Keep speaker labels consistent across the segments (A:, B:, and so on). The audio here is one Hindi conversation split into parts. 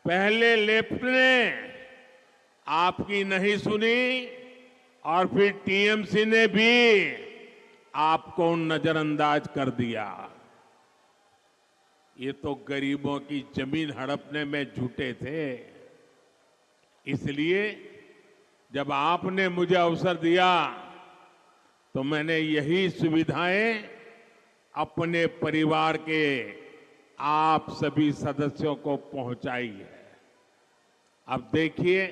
A: पहले लेफ्ट ने आपकी नहीं सुनी और फिर टीएमसी ने भी आपको नजरअंदाज कर दिया। ये तो गरीबों की जमीन हड़पने में जुटे थे। इसलिए जब आपने मुझे अवसर दिया तो मैंने यही सुविधाएं अपने परिवार के आप सभी सदस्यों को पहुंचाई है। अब देखिए,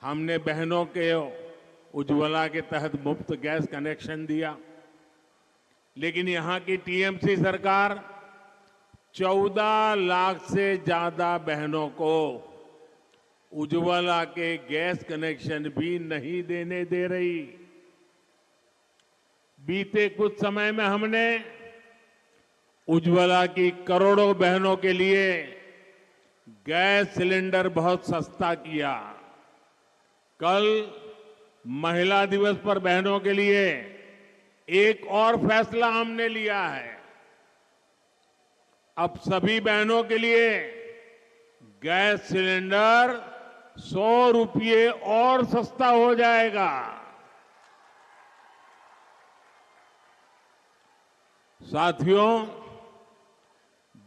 A: हमने बहनों के उज्ज्वला के तहत मुफ्त गैस कनेक्शन दिया, लेकिन यहां की टीएमसी सरकार 14 लाख से ज्यादा बहनों को उज्ज्वला के गैस कनेक्शन भी नहीं देने दे रही। बीते कुछ समय में हमने उज्ज्वला की करोड़ों बहनों के लिए गैस सिलेंडर बहुत सस्ता किया। कल महिला दिवस पर बहनों के लिए एक और फैसला हमने लिया है। अब सभी बहनों के लिए गैस सिलेंडर 100 रुपये और सस्ता हो जाएगा। साथियों,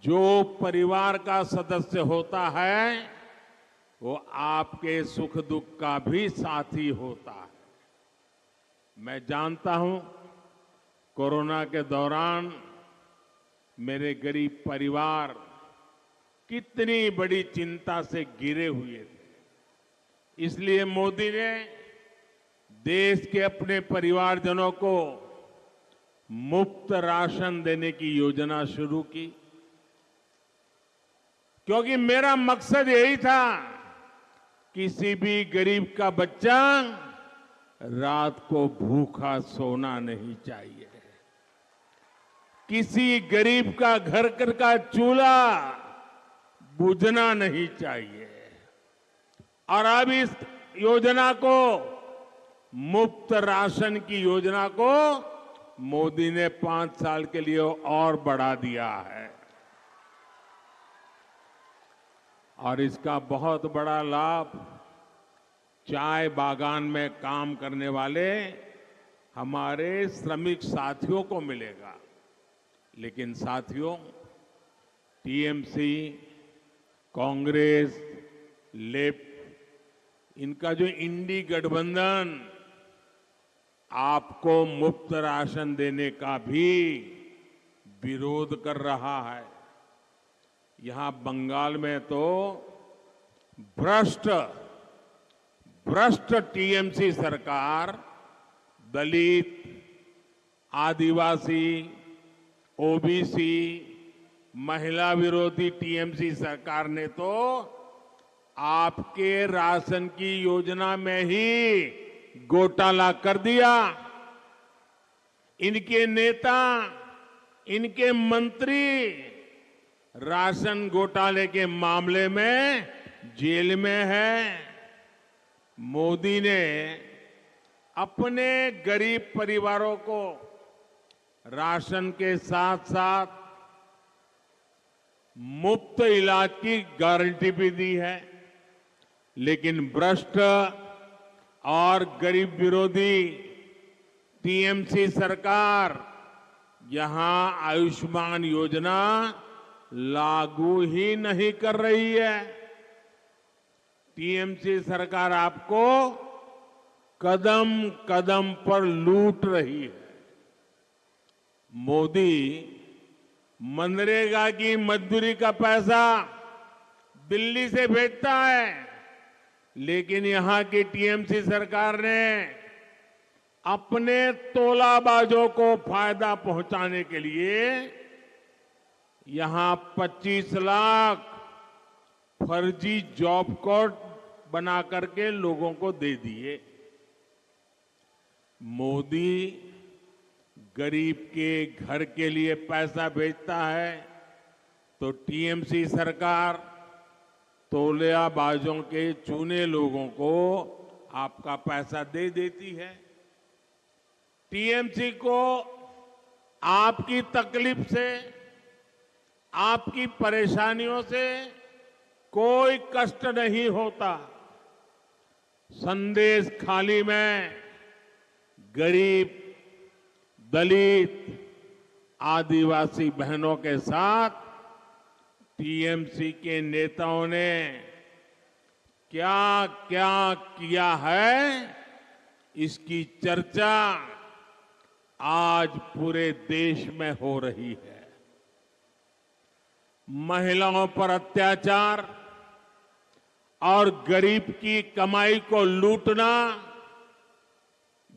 A: जो परिवार का सदस्य होता है वो आपके सुख दुख का भी साथी होता है। मैं जानता हूं, कोरोना के दौरान मेरे गरीब परिवार कितनी बड़ी चिंता से घिरे हुए थे। इसलिए मोदी ने देश के अपने परिवारजनों को मुफ्त राशन देने की योजना शुरू की, क्योंकि मेरा मकसद यही था, किसी भी गरीब का बच्चा रात को भूखा सोना नहीं चाहिए। किसी गरीब का घर का चूल्हा बुझना नहीं चाहिए। और अब इस योजना को, मुफ्त राशन की योजना को मोदी ने 5 साल के लिए और बढ़ा दिया है। और इसका बहुत बड़ा लाभ चाय बागान में काम करने वाले हमारे श्रमिक साथियों को मिलेगा। लेकिन साथियों, टीएमसी, कांग्रेस, लेफ्ट, इनका जो इंडी गठबंधन आपको मुफ्त राशन देने का भी विरोध कर रहा है। यहां बंगाल में तो भ्रष्ट टीएमसी सरकार दलित, आदिवासी, ओबीसी, महिला विरोधी टीएमसी सरकार ने तो आपके राशन की योजना में ही घोटाला कर दिया। इनके नेता, इनके मंत्री राशन घोटाले के मामले में जेल में है। मोदी ने अपने गरीब परिवारों को राशन के साथ साथ मुफ्त इलाज की गारंटी भी दी है। लेकिन भ्रष्ट और गरीब विरोधी टीएमसी सरकार यहां आयुष्मान योजना लागू ही नहीं कर रही है। टीएमसी सरकार आपको कदम कदम पर लूट रही है। मोदी मनरेगा की मजदूरी का पैसा दिल्ली से भेजता है, लेकिन यहां की टीएमसी सरकार ने अपने तोलाबाजों को फायदा पहुंचाने के लिए यहां 25 लाख फर्जी जॉब कार्ड बना करके लोगों को दे दिए। मोदी गरीब के घर के लिए पैसा भेजता है तो टीएमसी सरकार तोलेबाजों के चुने लोगों को आपका पैसा दे देती है। टीएमसी को आपकी तकलीफ से, आपकी परेशानियों से कोई कष्ट नहीं होता। संदेश खाली में गरीब, दलित, आदिवासी बहनों के साथ टीएमसी के नेताओं ने क्या क्या किया है, इसकी चर्चा आज पूरे देश में हो रही है। महिलाओं पर अत्याचार और गरीब की कमाई को लूटना,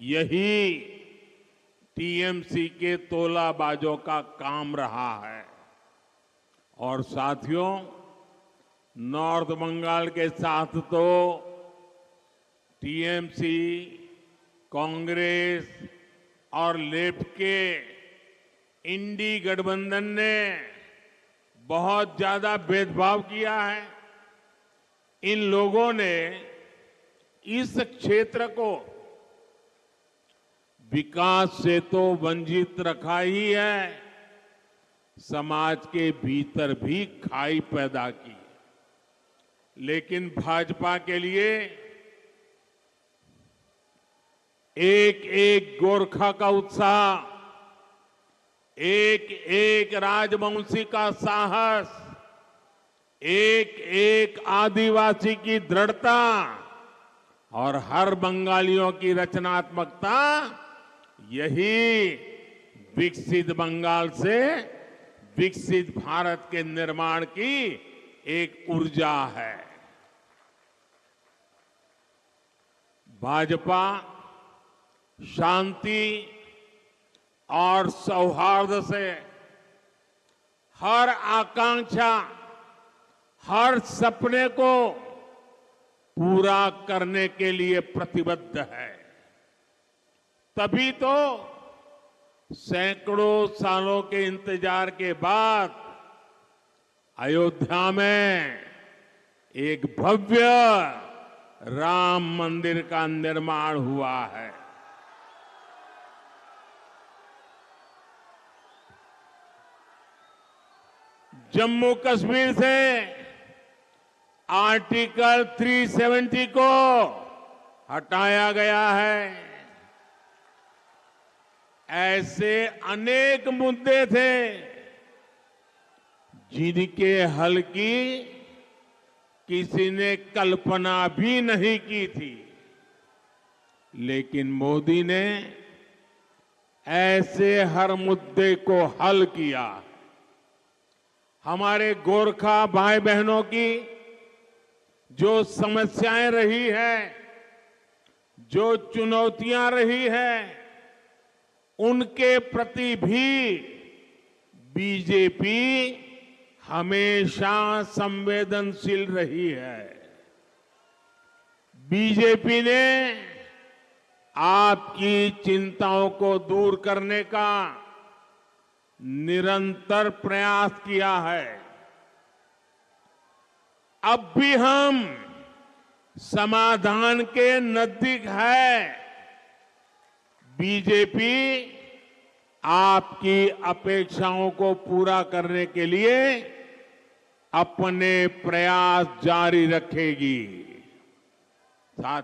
A: यही टीएमसी के तोलाबाजों का काम रहा है। और साथियों, नॉर्थ बंगाल के साथ तो टीएमसी, कांग्रेस और लेफ्ट के इंडी गठबंधन ने बहुत ज्यादा भेदभाव किया है। इन लोगों ने इस क्षेत्र को विकास से तो वंचित रखा ही है, समाज के भीतर भी खाई पैदा की। लेकिन भाजपा के लिए एक एक गोरखा का उत्साह, एक एक राजवंशी का साहस, एक एक आदिवासी की दृढ़ता और हर बंगालियों की रचनात्मकता, यही विकसित बंगाल से विकसित भारत के निर्माण की एक ऊर्जा है। भाजपा शांति और सौहार्द से हर आकांक्षा, हर सपने को पूरा करने के लिए प्रतिबद्ध है। तभी तो सैकड़ों सालों के इंतजार के बाद अयोध्या में एक भव्य राम मंदिर का निर्माण हुआ है। जम्मू कश्मीर से आर्टिकल 370 को हटाया गया है। ऐसे अनेक मुद्दे थे जिनके हल की किसी ने कल्पना भी नहीं की थी, लेकिन मोदी ने ऐसे हर मुद्दे को हल किया। हमारे गोरखा भाई बहनों की जो समस्याएं रही है, जो चुनौतियां रही है, उनके प्रति भी बीजेपी हमेशा संवेदनशील रही है। बीजेपी ने आपकी चिंताओं को दूर करने का निरंतर प्रयास किया है। अब भी हम समाधान के नजदीक है। बीजेपी आपकी अपेक्षाओं को पूरा करने के लिए अपने प्रयास जारी रखेगी। साथ